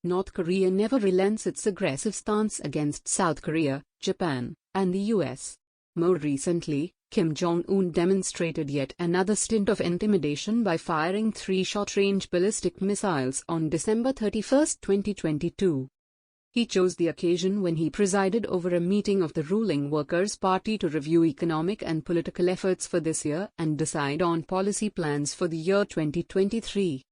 North Korea never relents its aggressive stance against South Korea, Japan, and the US. More recently, Kim Jong-un demonstrated yet another stint of intimidation by firing 3 short-range ballistic missiles on December 31, 2022. He chose the occasion when he presided over a meeting of the ruling Workers' Party to review economic and political efforts for this year and decide on policy plans for the year 2023.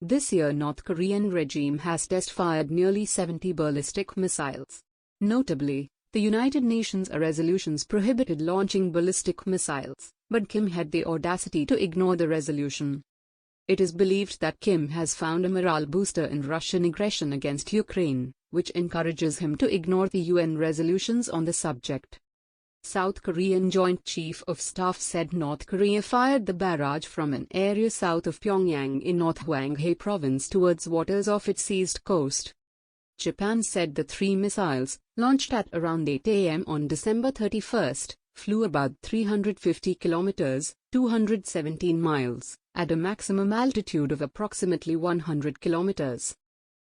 This year North Korean regime has test-fired nearly 70 ballistic missiles. Notably, the United Nations resolutions prohibited launching ballistic missiles, but Kim had the audacity to ignore the resolution. It is believed that Kim has found a morale booster in Russian aggression against Ukraine, which encourages him to ignore the UN resolutions on the subject. South Korean Joint Chief of Staff said North Korea fired the barrage from an area south of Pyongyang in North Hwanghae province towards waters off its seized coast. Japan said the 3 missiles, launched at around 8 a.m. on December 31, flew about 350 kilometers, 217 miles, at a maximum altitude of approximately 100 kilometers.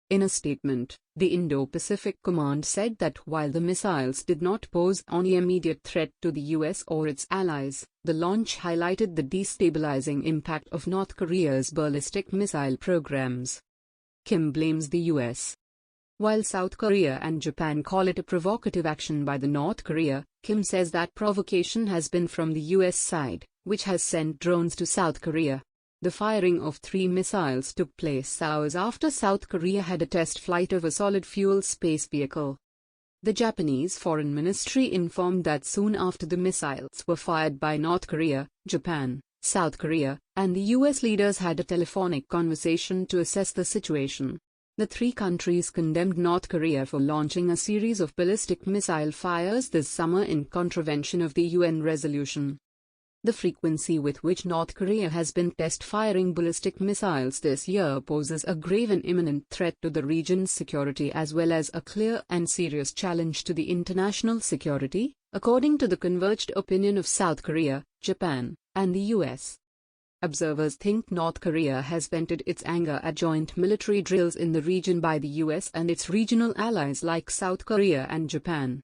In a statement, the Indo-Pacific Command said that while the missiles did not pose any immediate threat to the US or its allies, the launch highlighted the destabilizing impact of North Korea's ballistic missile programs. Kim blames the US. While South Korea and Japan call it a provocative action by the North Korea, Kim says that provocation has been from the US side, which has sent drones to South Korea. The firing of 3 missiles took place hours after South Korea had a test flight of a solid-fuel space vehicle. The Japanese Foreign Ministry informed that soon after the missiles were fired by North Korea, Japan, South Korea, and the US leaders had a telephonic conversation to assess the situation. The 3 countries condemned North Korea for launching a series of ballistic missile fires this summer in contravention of the UN resolution. The frequency with which North Korea has been test-firing ballistic missiles this year poses a grave and imminent threat to the region's security as well as a clear and serious challenge to the international security, according to the converged opinion of South Korea, Japan, and the US. Observers think North Korea has vented its anger at joint military drills in the region by the US and its regional allies like South Korea and Japan.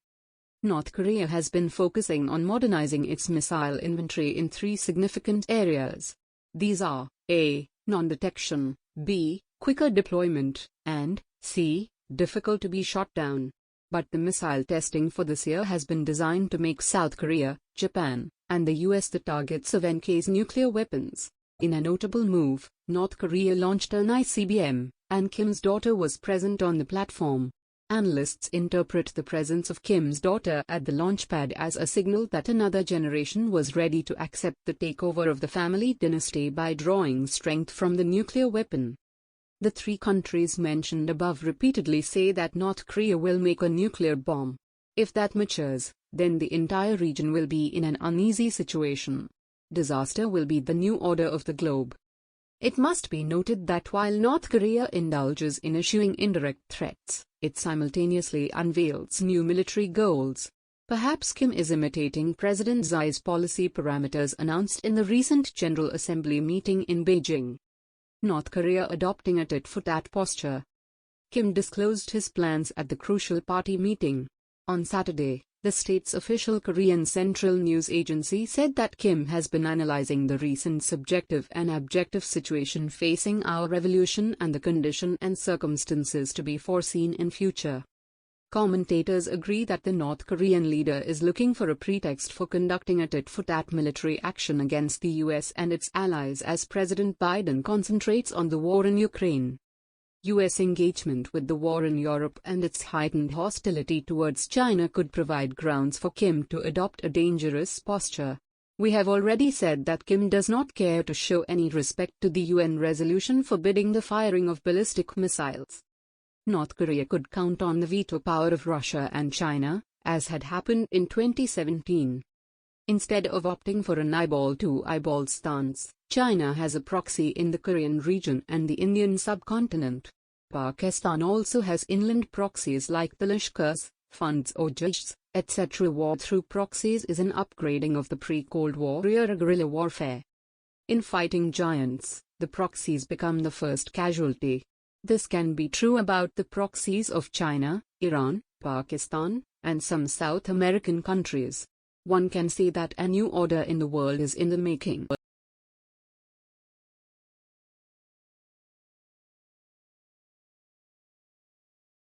North Korea has been focusing on modernizing its missile inventory in 3 significant areas. These are A. Non-detection, B. Quicker deployment, and C. Difficult to be shot down. But the missile testing for this year has been designed to make South Korea, Japan, and the US the targets of NK's nuclear weapons. In a notable move, North Korea launched an ICBM, and Kim's daughter was present on the platform. Analysts interpret the presence of Kim's daughter at the launchpad as a signal that another generation was ready to accept the takeover of the family dynasty by drawing strength from the nuclear weapon. The 3 countries mentioned above repeatedly say that North Korea will make a nuclear bomb. If that matures, then the entire region will be in an uneasy situation. Disaster will be the new order of the globe. It must be noted that while North Korea indulges in issuing indirect threats, it simultaneously unveils new military goals. Perhaps Kim is imitating President Xi's policy parameters announced in the recent General Assembly meeting in Beijing. North Korea adopting a tit-for-tat posture. Kim disclosed his plans at the crucial party meeting. On Saturday, the state's official Korean Central News Agency said that Kim has been analyzing the recent subjective and objective situation facing our revolution and the condition and circumstances to be foreseen in future. Commentators agree that the North Korean leader is looking for a pretext for conducting a tit-for-tat military action against the US and its allies as President Biden concentrates on the war in Ukraine. US engagement with the war in Europe and its heightened hostility towards China could provide grounds for Kim to adopt a dangerous posture. We have already said that Kim does not care to show any respect to the UN resolution forbidding the firing of ballistic missiles. North Korea could count on the veto power of Russia and China, as had happened in 2017. Instead of opting for an eyeball-to-eyeball stance, China has a proxy in the Korean region and the Indian subcontinent. Pakistan also has inland proxies like the Lashkars, funds or Jaish, etc. War through proxies is an upgrading of the pre-Cold War guerrilla warfare. In fighting giants, the proxies become the first casualty. This can be true about the proxies of China, Iran, Pakistan, and some South American countries. One can say that a new order in the world is in the making.